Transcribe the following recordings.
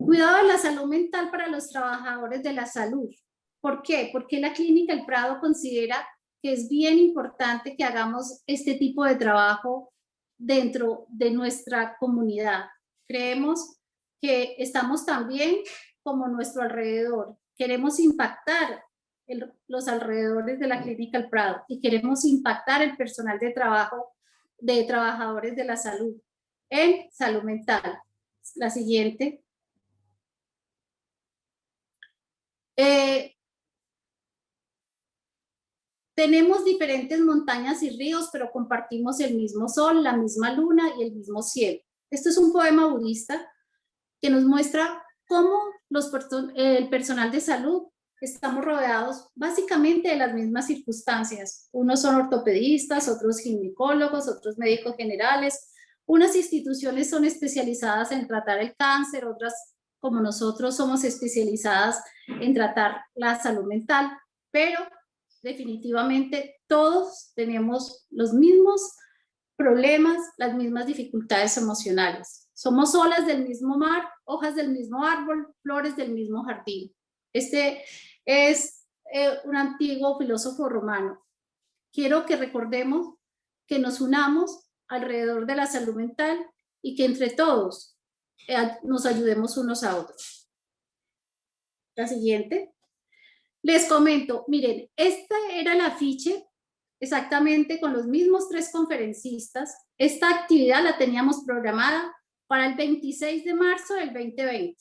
Cuidado de la salud mental para los trabajadores de la salud. ¿Por qué? Porque la Clínica El Prado considera que es bien importante que hagamos este tipo de trabajo dentro de nuestra comunidad. Creemos que estamos también como nuestro alrededor. Queremos impactar los alrededores de la Clínica El Prado y queremos impactar el personal de trabajo de trabajadores de la salud en salud mental. La siguiente. Tenemos diferentes montañas y ríos, pero compartimos el mismo sol, la misma luna y el mismo cielo. Esto es un poema budista que nos muestra cómo el personal de salud estamos rodeados básicamente de las mismas circunstancias. Unos son ortopedistas, otros ginecólogos, otros médicos generales. Unas instituciones son especializadas en tratar el cáncer, otras, como nosotros, somos especializadas en tratar la salud mental, pero definitivamente todos tenemos los mismos problemas, las mismas dificultades emocionales. Somos olas del mismo mar, hojas del mismo árbol, flores del mismo jardín. Este es un antiguo filósofo romano. Quiero que recordemos que nos unamos alrededor de la salud mental y que entre todos nos ayudemos unos a otros. La siguiente. Les comento, miren, este era el afiche exactamente con los mismos 3 conferencistas. Esta actividad la teníamos programada para el 26 de marzo del 2020.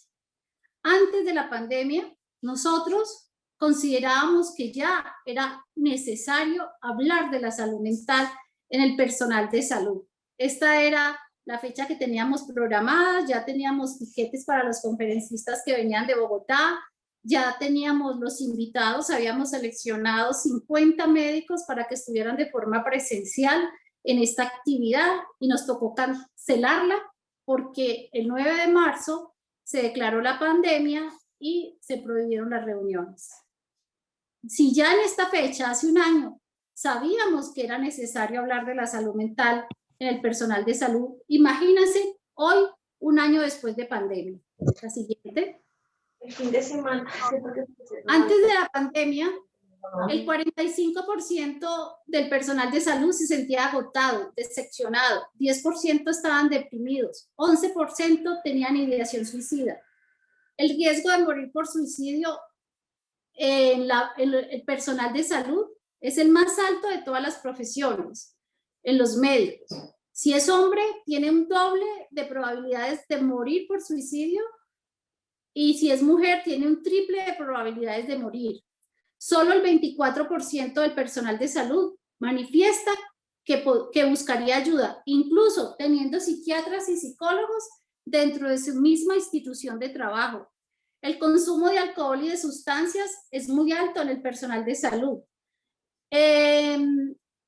Antes de la pandemia, nosotros considerábamos que ya era necesario hablar de la salud mental en el personal de salud. Esta era la fecha que teníamos programada, ya teníamos tiquetes para los conferencistas que venían de Bogotá, ya teníamos los invitados, habíamos seleccionado 50 médicos para que estuvieran de forma presencial en esta actividad y nos tocó cancelarla porque el 9 de marzo se declaró la pandemia y se prohibieron las reuniones. Si ya en esta fecha, hace un año, sabíamos que era necesario hablar de la salud mental en el personal de salud, imagínense hoy, un año después de pandemia. La siguiente. El fin de semana. Antes de la pandemia, el 45% del personal de salud se sentía agotado, decepcionado, 10% estaban deprimidos, 11% tenían ideación suicida. El riesgo de morir por suicidio en el personal de salud es el más alto de todas las profesiones, en los médicos. Si es hombre, tiene un doble de probabilidades de morir por suicidio, y si es mujer, tiene un triple de probabilidades de morir. Solo el 24% del personal de salud manifiesta que buscaría ayuda, incluso teniendo psiquiatras y psicólogos dentro de su misma institución de trabajo. El consumo de alcohol y de sustancias es muy alto en el personal de salud.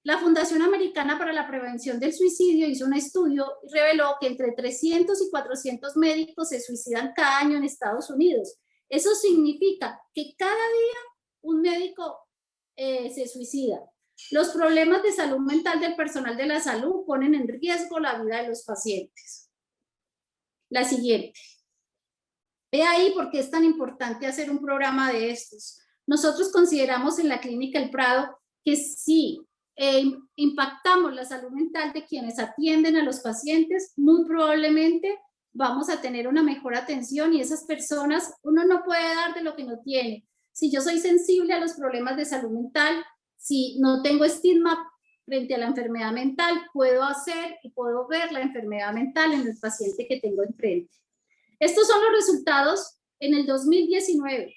La Fundación Americana para la Prevención del Suicidio hizo un estudio y reveló que entre 300 y 400 médicos se suicidan cada año en Estados Unidos. Eso significa que cada día un médico se suicida. Los problemas de salud mental del personal de la salud ponen en riesgo la vida de los pacientes. La siguiente. Ve ahí por qué es tan importante hacer un programa de estos. Nosotros consideramos en la Clínica El Prado que sí, impactamos la salud mental de quienes atienden a los pacientes, muy probablemente vamos a tener una mejor atención y esas personas, uno no puede dar de lo que no tiene. Si yo soy sensible a los problemas de salud mental, si no tengo estigma frente a la enfermedad mental, puedo hacer y puedo ver la enfermedad mental en el paciente que tengo enfrente. Estos son los resultados en el 2019.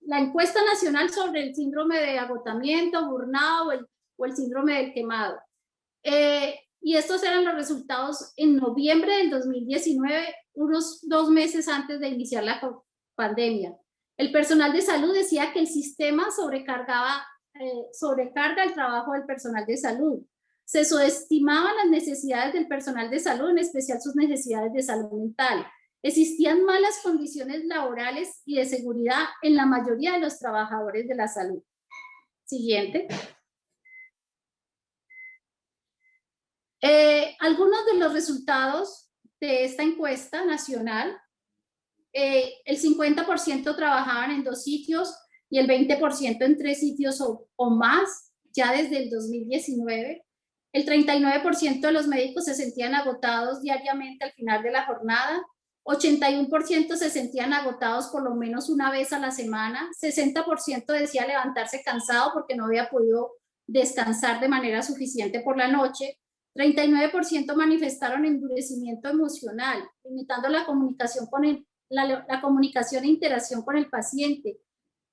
La encuesta nacional sobre el síndrome de agotamiento, burnout o el síndrome del quemado. Y estos eran los resultados en noviembre del 2019, unos 2 meses antes de iniciar la pandemia. El personal de salud decía que el sistema sobrecarga el trabajo del personal de salud. Se subestimaban las necesidades del personal de salud, en especial sus necesidades de salud mental. Existían malas condiciones laborales y de seguridad en la mayoría de los trabajadores de la salud. Siguiente. Algunos de los resultados de esta encuesta nacional el 50% trabajaban en 2 sitios y el 20% en 3 sitios o más, ya desde el 2019. El 39% de los médicos se sentían agotados diariamente al final de la jornada. 81% se sentían agotados por lo menos una vez a la semana. 60% decía levantarse cansado porque no había podido descansar de manera suficiente por la noche. 39% manifestaron endurecimiento emocional, limitando la comunicación la comunicación e interacción con el paciente.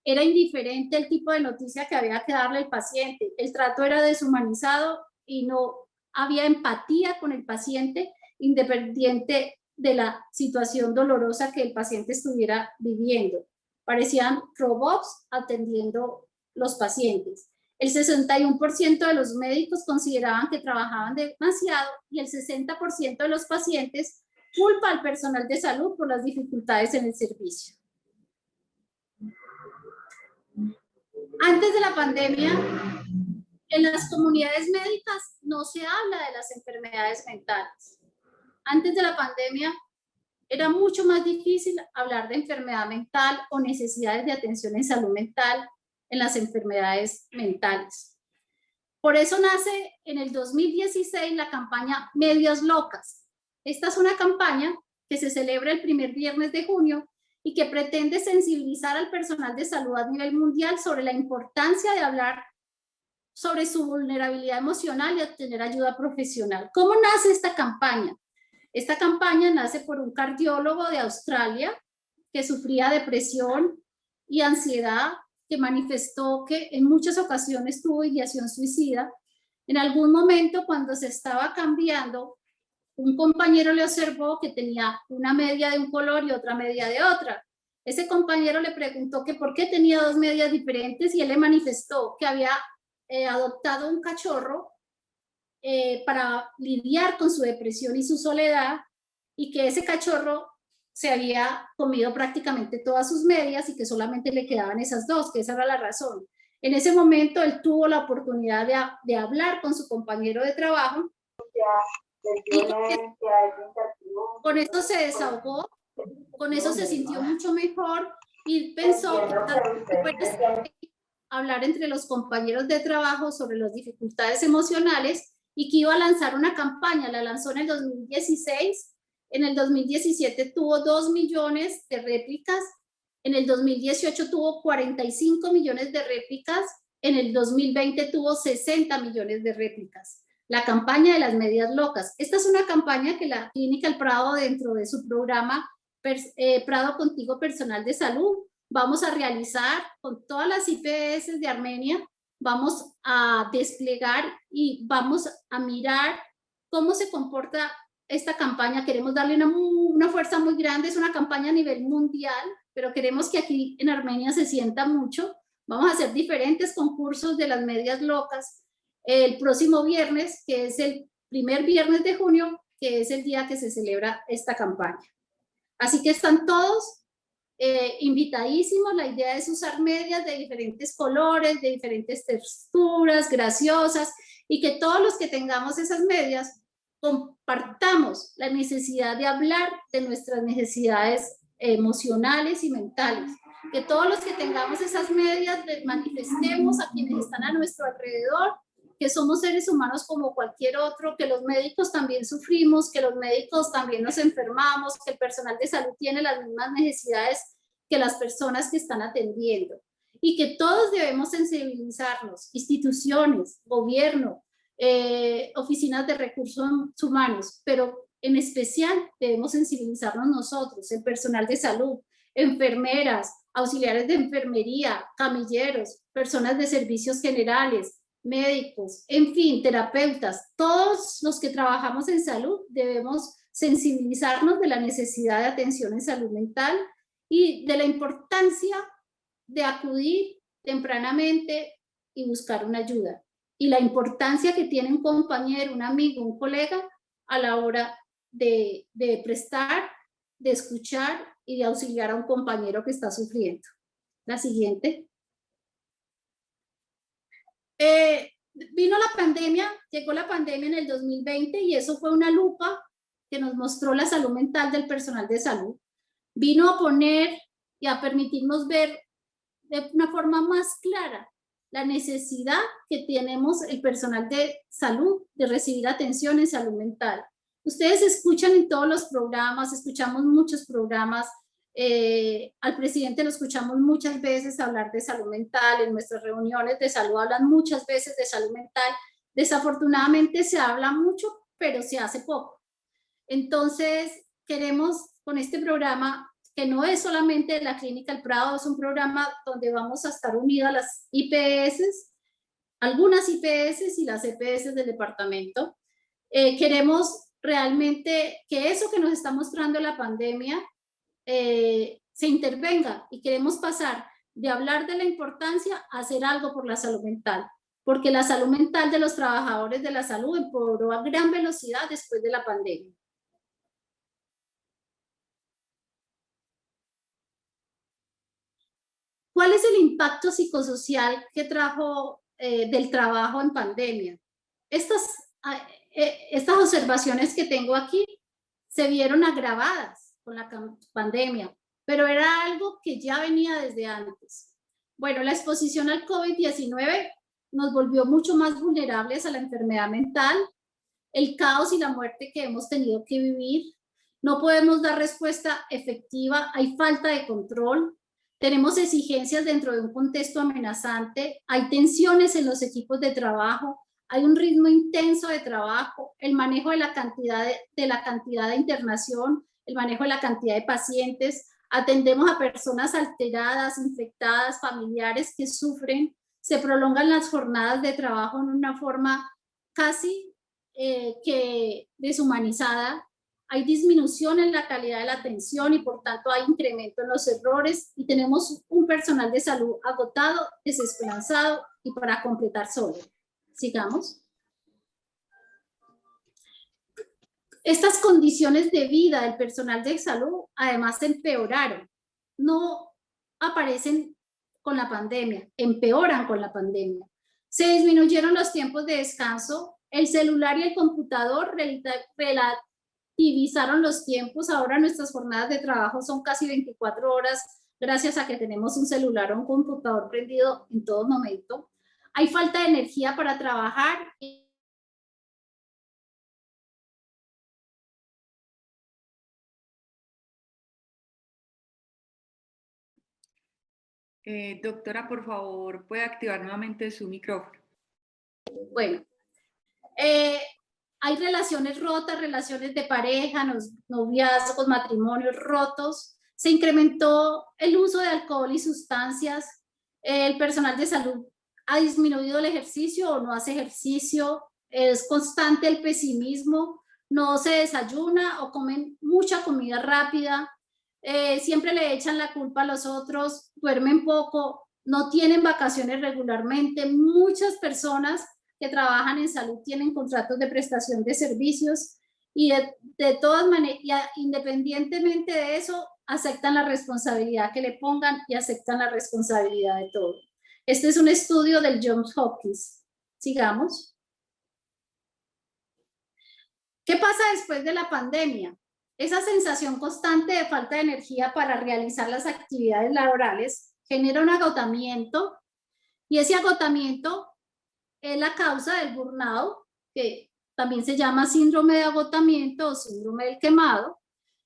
Era indiferente el tipo de noticia que había que darle al paciente. El trato era deshumanizado y no había empatía con el paciente, independiente de la situación dolorosa que el paciente estuviera viviendo. Parecían robots atendiendo los pacientes. El 61% de los médicos consideraban que trabajaban demasiado y el 60% de los pacientes culpa al personal de salud por las dificultades en el servicio. Antes de la pandemia, en las comunidades médicas no se habla de las enfermedades mentales. Antes de la pandemia era mucho más difícil hablar de enfermedad mental o necesidades de atención en salud mental en las enfermedades mentales. Por eso nace en el 2016 la campaña Medias Locas. Esta es una campaña que se celebra el primer viernes de junio y que pretende sensibilizar al personal de salud a nivel mundial sobre la importancia de hablar sobre su vulnerabilidad emocional y obtener ayuda profesional. ¿Cómo nace esta campaña? Esta campaña nace por un cardiólogo de Australia que sufría depresión y ansiedad, que manifestó que en muchas ocasiones tuvo ideación suicida. En algún momento, cuando se estaba cambiando, un compañero le observó que tenía una media de un color y otra media de otra. Ese compañero le preguntó que por qué tenía 2 medias diferentes y él le manifestó que había adoptado un cachorro para lidiar con su depresión y su soledad, y que ese cachorro se había comido prácticamente todas sus medias y que solamente le quedaban esas 2, que esa era la razón. En ese momento él tuvo la oportunidad de hablar con su compañero de trabajo y con eso se desahogó, con eso se sintió mucho mejor y pensó que hablar entre los compañeros de trabajo sobre las dificultades emocionales y que iba a lanzar una campaña. La lanzó en el 2016, en el 2017 tuvo 2 millones de réplicas, en el 2018 tuvo 45 millones de réplicas, en el 2020 tuvo 60 millones de réplicas. La campaña de las medias locas. Esta es una campaña que la Clínica El Prado, dentro de su programa Prado Contigo Personal de Salud, vamos a realizar con todas las IPS de Armenia. Vamos a desplegar y vamos a mirar cómo se comporta esta campaña. Queremos darle una fuerza muy grande. Es una campaña a nivel mundial, pero queremos que aquí en Armenia se sienta mucho. Vamos a hacer diferentes concursos de las medias locas el próximo viernes, que es el primer viernes de junio, que es el día que se celebra esta campaña. Así que están todos invitadísimos. La idea es usar medias de diferentes colores, de diferentes texturas, graciosas, y que todos los que tengamos esas medias compartamos la necesidad de hablar de nuestras necesidades emocionales y mentales. Que todos los que tengamos esas medias manifestemos a quienes están a nuestro alrededor que somos seres humanos como cualquier otro, que los médicos también sufrimos, que los médicos también nos enfermamos, que el personal de salud tiene las mismas necesidades que las personas que están atendiendo, y que todos debemos sensibilizarnos, instituciones, gobierno, oficinas de recursos humanos, pero en especial debemos sensibilizarnos nosotros, el personal de salud, enfermeras, auxiliares de enfermería, camilleros, personas de servicios generales, médicos, en fin, terapeutas. Todos los que trabajamos en salud debemos sensibilizarnos de la necesidad de atención en salud mental y de la importancia de acudir tempranamente y buscar una ayuda, y la importancia que tiene un compañero, un amigo, un colega a la hora de prestar, de escuchar y de auxiliar a un compañero que está sufriendo. La siguiente. Vino la pandemia, llegó la pandemia en el 2020 y eso fue una lupa que nos mostró la salud mental del personal de salud. vino a poner y a permitirnos ver de una forma más clara la necesidad que tenemos el personal de salud de recibir atención en salud mental. Ustedes escuchan en todos los programas, escuchamos muchos programas, al presidente lo escuchamos muchas veces hablar de salud mental, en nuestras reuniones de salud hablan muchas veces de salud mental. Desafortunadamente se habla mucho, pero se hace poco. Entonces, queremos con este programa, que no es solamente la Clínica El Prado, es un programa donde vamos a estar unidas las IPS, algunas IPS y las EPS del departamento. Queremos realmente que eso que nos está mostrando la pandemia se intervenga, y queremos pasar de hablar de la importancia a hacer algo por la salud mental, porque la salud mental de los trabajadores de la salud empeoró a gran velocidad después de la pandemia. ¿Cuál es el impacto psicosocial que trajo del trabajo en pandemia? Estas observaciones que tengo aquí se vieron agravadas con la pandemia, pero era algo que ya venía desde antes. Bueno, la exposición al COVID-19 nos volvió mucho más vulnerables a la enfermedad mental, el caos y la muerte que hemos tenido que vivir. No podemos dar respuesta efectiva, hay falta de control, tenemos exigencias dentro de un contexto amenazante, hay tensiones en los equipos de trabajo, hay un ritmo intenso de trabajo, el manejo de la cantidad de internación, el manejo de la cantidad de pacientes, atendemos a personas alteradas, infectadas, familiares que sufren, se prolongan las jornadas de trabajo en una forma casi que deshumanizada, hay disminución en la calidad de la atención y por tanto hay incremento en los errores, y tenemos un personal de salud agotado, desesperanzado y para completar solo. Sigamos. Estas condiciones de vida del personal de salud además empeoraron, no aparecen con la pandemia, empeoran con la pandemia. Se disminuyeron los tiempos de descanso, el celular y el computador relativizaron los tiempos. Ahora nuestras jornadas de trabajo son casi 24 horas gracias a que tenemos un celular o un computador prendido en todo momento. Hay falta de energía para trabajar. Doctora, por favor, ¿puede activar nuevamente su micrófono? Bueno, hay relaciones rotas, relaciones de pareja, noviazgos, matrimonios rotos. Se incrementó el uso de alcohol y sustancias. El personal de salud ha disminuido el ejercicio o no hace ejercicio. Es constante el pesimismo. No se desayuna o comen mucha comida rápida. Siempre le echan la culpa a los otros. Duermen poco. No tienen vacaciones regularmente. Muchas personas que trabajan en salud tienen contratos de prestación de servicios y de todas maneras, independientemente de eso, aceptan la responsabilidad que le pongan y aceptan la responsabilidad de todo. Este es un estudio del Johns Hopkins. Sigamos. ¿Qué pasa después de la pandemia? Esa sensación constante de falta de energía para realizar las actividades laborales genera un agotamiento, y ese agotamiento es la causa del burnout, que también se llama síndrome de agotamiento o síndrome del quemado,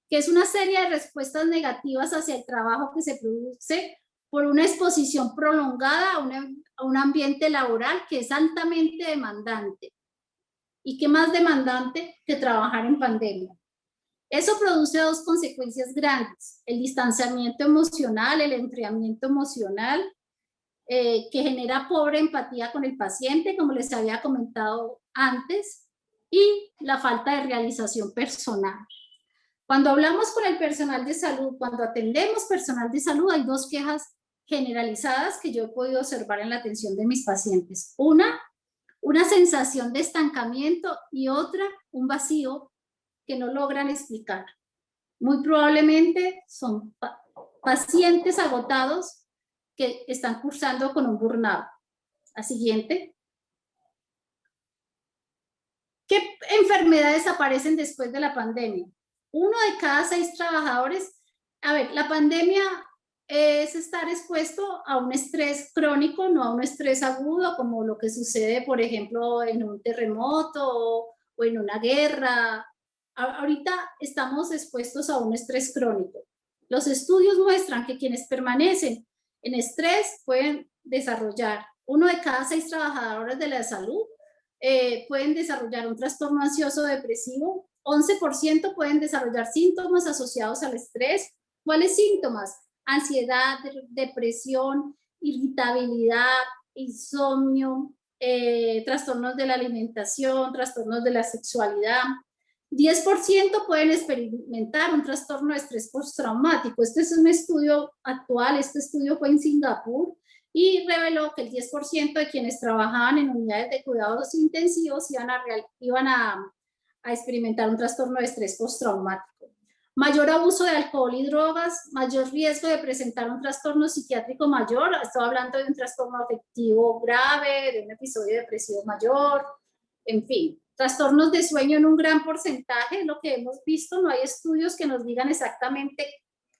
que es una serie de respuestas negativas hacia el trabajo que se produce por una exposición prolongada a un ambiente laboral que es altamente demandante. ¿Y qué más demandante que trabajar en pandemia? Eso produce dos consecuencias grandes: el distanciamiento emocional, el enfriamiento emocional, que genera pobre empatía con el paciente, como les había comentado antes, y la falta de realización personal. Cuando hablamos con el personal de salud, cuando atendemos personal de salud, hay dos quejas generalizadas que yo he podido observar en la atención de mis pacientes. Una sensación de estancamiento, y otra, un vacío que no logran explicar. Muy probablemente son pacientes agotados que están cursando con un burnout. La siguiente. ¿Qué enfermedades aparecen después de la pandemia? 1 de cada 6 trabajadores A ver, la pandemia es estar expuesto a un estrés crónico, no a un estrés agudo, como lo que sucede, por ejemplo, en un terremoto o en una guerra. Ahorita estamos expuestos a un estrés crónico. Los estudios muestran que quienes permanecen en estrés pueden desarrollar, 1 de cada 6 trabajadores de la salud pueden desarrollar un trastorno ansioso depresivo, 11% pueden desarrollar síntomas asociados al estrés. ¿Cuáles síntomas? Ansiedad, depresión, irritabilidad, insomnio, trastornos de la alimentación, trastornos de la sexualidad. 10% pueden experimentar un trastorno de estrés postraumático. Este es un estudio actual, este estudio fue en Singapur y reveló que el 10% de quienes trabajaban en unidades de cuidados intensivos iban a experimentar un trastorno de estrés postraumático. Mayor abuso de alcohol y drogas, mayor riesgo de presentar un trastorno psiquiátrico mayor, estoy hablando de un trastorno afectivo grave, de un episodio depresivo mayor, en fin. Trastornos de sueño en un gran porcentaje, lo que hemos visto, no hay estudios que nos digan exactamente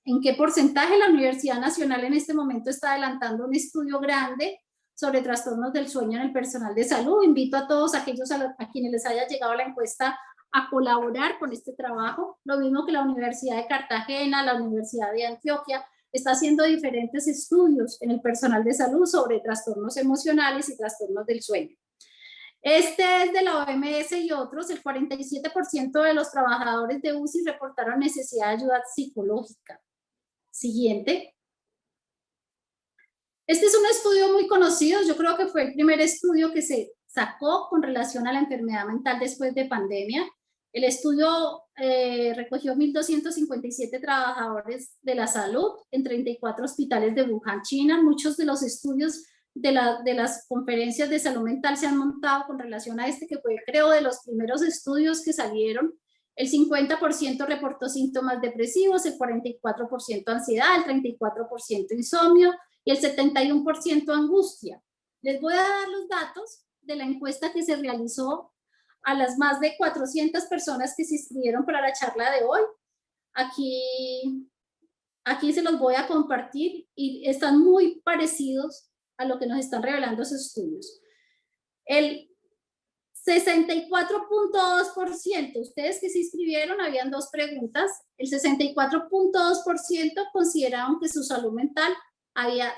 en qué porcentaje. La Universidad Nacional en este momento está adelantando un estudio grande sobre trastornos del sueño en el personal de salud. Invito a todos aquellos a quienes les haya llegado la encuesta a colaborar con este trabajo, lo mismo que la Universidad de Cartagena, la Universidad de Antioquia, está haciendo diferentes estudios en el personal de salud sobre trastornos emocionales y trastornos del sueño. Este es de la OMS y otros. El 47% de los trabajadores de UCI reportaron necesidad de ayuda psicológica. Siguiente. Este es un estudio muy conocido, yo creo que fue el primer estudio que se sacó con relación a la enfermedad mental después de pandemia. El estudio recogió 1.257 trabajadores de la salud en 34 hospitales de Wuhan, China. Muchos de los estudios de las conferencias de salud mental se han montado con relación a este, que fue, creo, de los primeros estudios que salieron. El 50% reportó síntomas depresivos, el 44% ansiedad, el 34% insomnio y el 71% angustia. Les voy a dar los datos de la encuesta que se realizó a las más de 400 personas que se inscribieron para la charla de hoy. Aquí se los voy a compartir y están muy parecidos a lo que nos están revelando esos estudios. El 64.2%, ustedes que se inscribieron, habían 2 preguntas, el 64.2% consideraron que su salud mental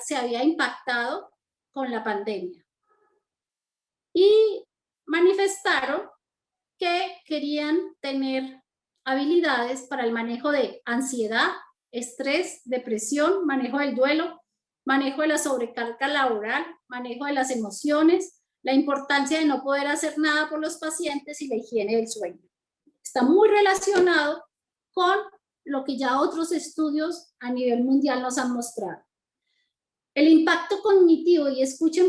se había impactado con la pandemia. Y manifestaron que querían tener habilidades para el manejo de ansiedad, estrés, depresión, manejo del duelo, manejo de la sobrecarga laboral, manejo de las emociones, la importancia de no poder hacer nada por los pacientes y la higiene del sueño. Está muy relacionado con lo que ya otros estudios a nivel mundial nos han mostrado. El impacto cognitivo, y escuchen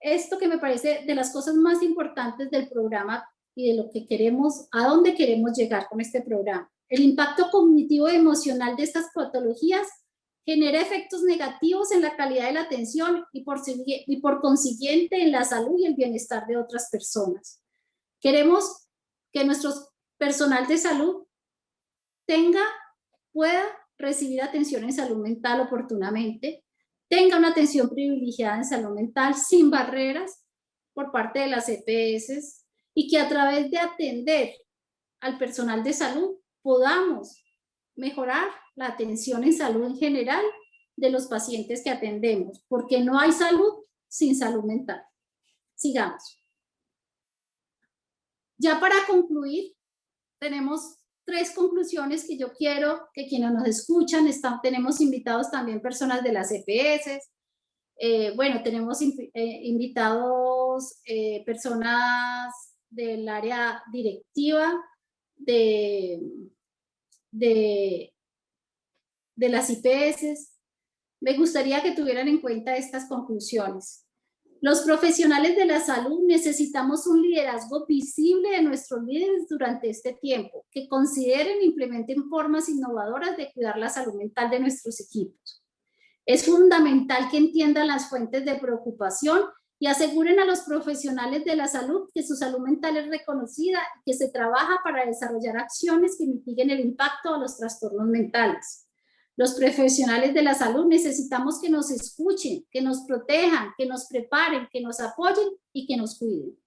esto que me parece de las cosas más importantes del programa y de lo que queremos, a dónde queremos llegar con este programa. El impacto cognitivo y emocional de estas patologías genera efectos negativos en la calidad de la atención y por consiguiente en la salud y el bienestar de otras personas. Queremos que nuestro personal de salud pueda recibir atención en salud mental oportunamente, tenga una atención privilegiada en salud mental sin barreras por parte de las EPS y que a través de atender al personal de salud podamos mejorar la atención en salud en general de los pacientes que atendemos, porque no hay salud sin salud mental. Sigamos. Ya para concluir, tenemos 3 conclusiones que yo quiero que quienes nos escuchan, tenemos invitados también personas de las EPS, bueno, tenemos invitados personas del área directiva de las IPS. Me gustaría que tuvieran en cuenta estas conclusiones. Los profesionales de la salud necesitamos un liderazgo visible de nuestros líderes durante este tiempo, que consideren e implementen formas innovadoras de cuidar la salud mental de nuestros equipos. Es fundamental que entiendan las fuentes de preocupación y aseguren a los profesionales de la salud que su salud mental es reconocida y que se trabaja para desarrollar acciones que mitiguen el impacto de los trastornos mentales. Los profesionales de la salud necesitamos que nos escuchen, que nos protejan, que nos preparen, que nos apoyen y que nos cuiden.